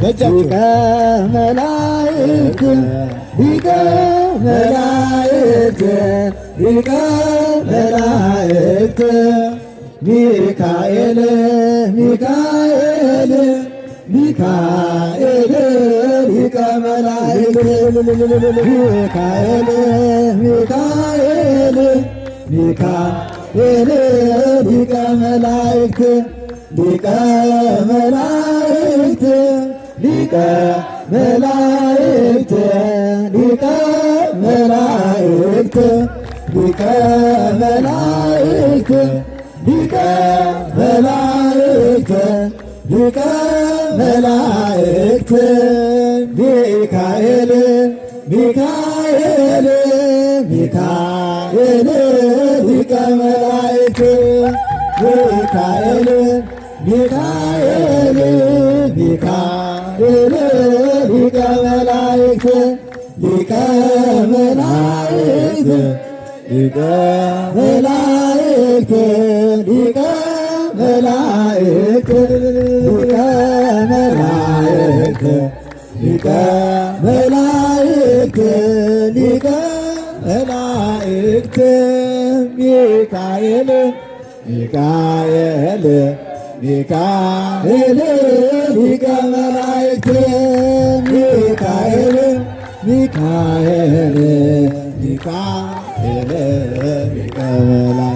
ሊቀ መላእክት ሊቀ መላእክት ሊቀ መላእክት ሚካኤል ሚካኤል ሚካኤል ሊቀ መላእክት ሚካኤል ሚካኤል ሚካኤል ሊቀ መላእክት ሊቀ መላእክት ሊቀ መላእክት ሊቀ መላእክት ሊቀ መላእክት ሊቀ መላእክት ሊቀ መላእክት ሚካኤል ሚካኤል ሚካኤል ሊቀ መላእክት ሚካኤል ሚካኤል ሚካኤል ሊቀ መላእክት ሊቀ መላእክት ሊቀ መላእክት ሊቀ መላእክት ሊቀ መላእክት ሊቀ መላእክት ሊቀ መላእክት ሚካኤል ሚካኤል ሚካኤል ሊቀ መላእክት ሚካኤል ሚካኤል ሚካኤል ሊቀ መላእክት